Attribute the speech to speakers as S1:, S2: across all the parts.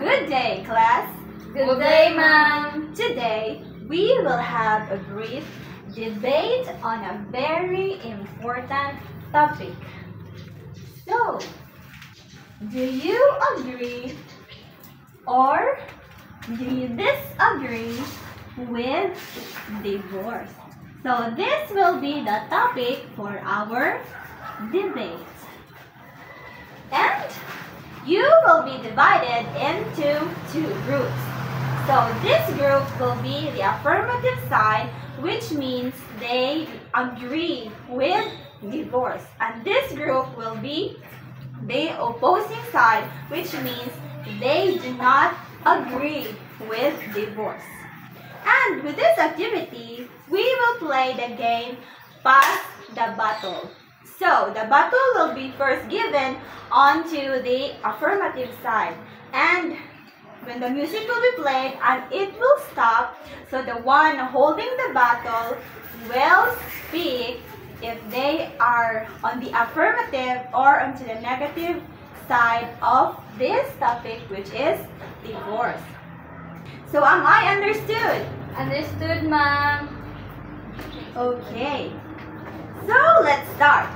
S1: Good day, class.
S2: Good day, ma'am.
S1: Today, we will have a brief debate on a very important topic. So, do you agree or do you disagree with divorce? So, this will be the topic for our debate. And you will be divided into two groups. So this group will be the affirmative side, which means they agree with divorce. And this group will be the opposing side, which means they do not agree with divorce. And with this activity, we will play the game Pass the Battle. So, the battle will be first given onto the affirmative side. And when the music will be played and it will stop, so the one holding the battle will speak if they are on the affirmative or onto the negative side of this topic, which is divorce. So, am I understood?
S2: Understood, ma'am.
S1: Okay. So, let's start.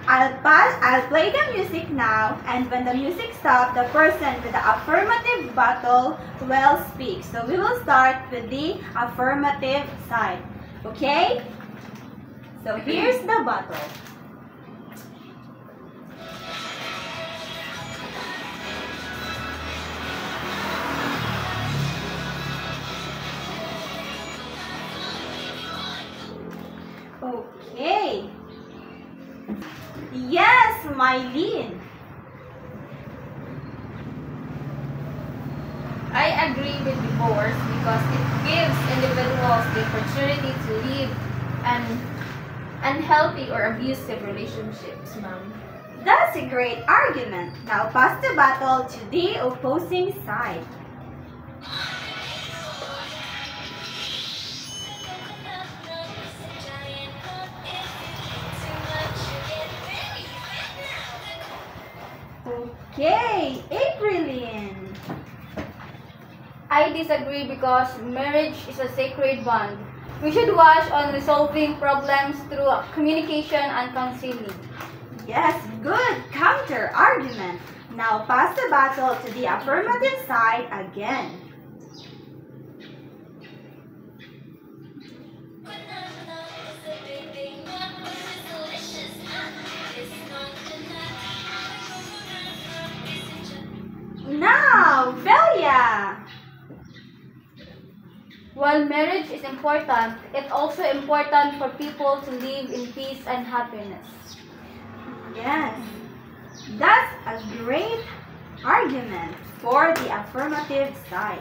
S1: I'll play the music now, and when the music stops, the person with the affirmative battle will speak. So we will start with the affirmative side. Okay? So here's the battle. Okay. Yes, Mylene.
S2: I agree with divorce because it gives individuals the opportunity to live an unhealthy or abusive relationships, ma'am.
S1: That's a great argument. Now pass the battle to the opposing side. Okay, Aprilyn.
S2: I disagree because marriage is a sacred bond. We should work on resolving problems through communication and counseling.
S1: Yes, good counter argument. Now pass the battle to the affirmative side again. Now, Velia.
S2: While marriage is important, it's also important for people to live in peace and happiness.
S1: Yes, that's a great argument for the affirmative side.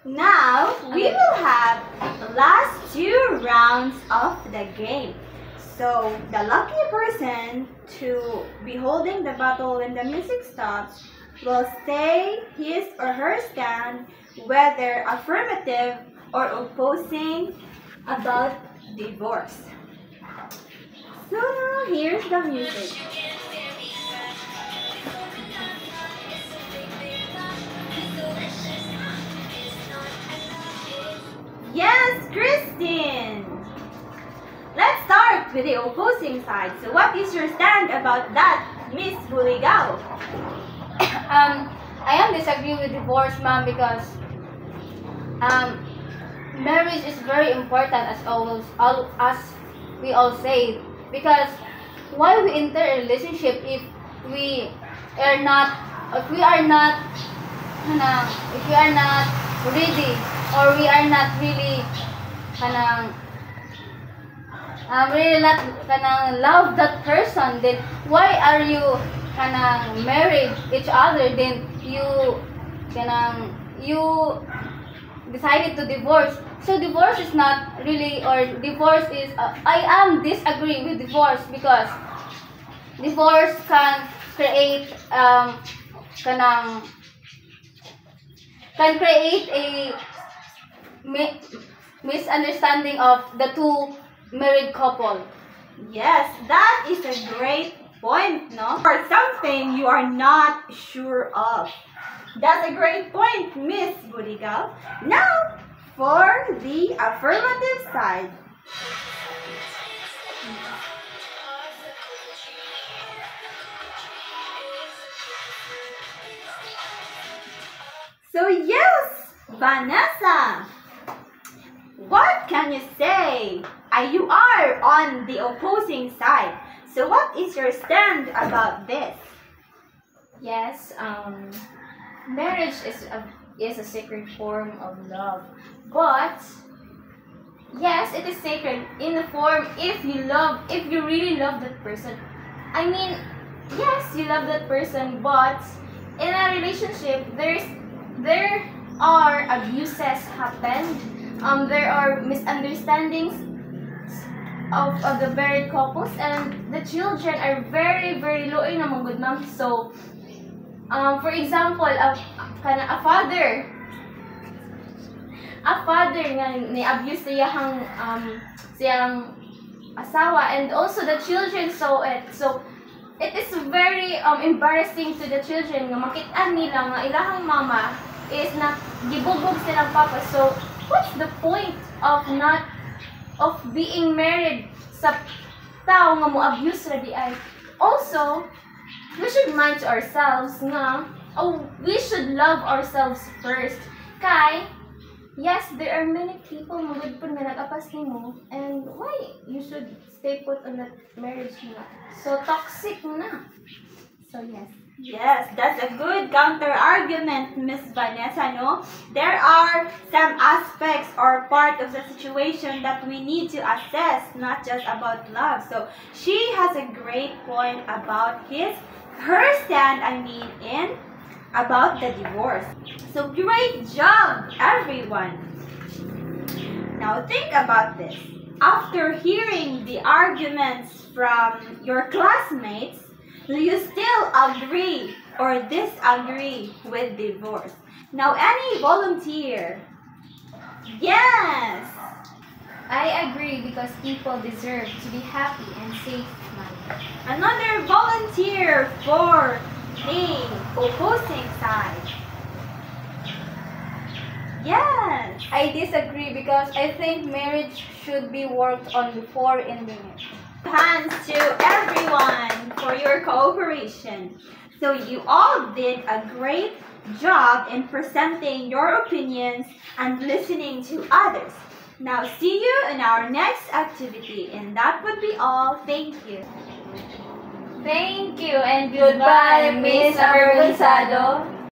S1: Now, we will have the last two rounds of the game. So, the lucky person to be holding the battle when the music stops will stay his or her stand, whether affirmative or opposing about divorce. So now here's the music. Yes, Christine! Let's start with the opposing side. So what is your stand about that, Miss Buligao?
S2: I am disagree with divorce, ma'am, because marriage is very important as we all say. Because why we enter a relationship if we are not ready, or we are not really really not love that person, then why are you married each other, then you decided to divorce? So divorce is not really, or divorce is I am disagree with divorce because divorce can create can create a misunderstanding of the two married couple.
S1: Yes, that is a great point, no? For something you are not sure of. That's a great point, Miss Burigal. Now, for the affirmative side. So yes, Vanessa, what can you say? You are on the opposing side. So what is your stand about this?
S2: Yes, marriage is a sacred form of love, but yes, it is sacred in the form if you really love that person. I mean, yes, you love that person, but in a relationship, there are abuses happened. There are misunderstandings of the married couples, and the children are very very low na mga good ma'am. So, for example, a father nga ni-abuse siyang asawa, and also the children saw it. So it is very embarrassing to the children nga makita nila nga ilahang mama is na gibugbog silang papa. So what's the point of being married sa tao nga mo abuse ra di ay? Also, we should mind to ourselves nga, we should love ourselves first. Kay, yes, there are many people mo good po na nag-apas mo, and why you should stay put on that marriage na? So toxic na. So yes.
S1: Yes, that's a good counter-argument, Miss Vanessa, no? There are some aspects or part of the situation that we need to assess, not just about love. So, she has a great point about her stand, about the divorce. So, great job, everyone! Now, think about this. After hearing the arguments from your classmates, do you still agree or disagree with divorce? Now, any volunteer? Yes!
S2: I agree because people deserve to be happy and safe money.
S1: Another volunteer for the opposing side? Yes!
S2: I disagree because I think marriage should be worked on before ending it.
S1: Hands to everyone for your cooperation. So you all did a great job in presenting your opinions and listening to others. Now see you in our next activity, and that would be all. Thank you.
S2: Thank you and goodbye, Miss Avergonzado.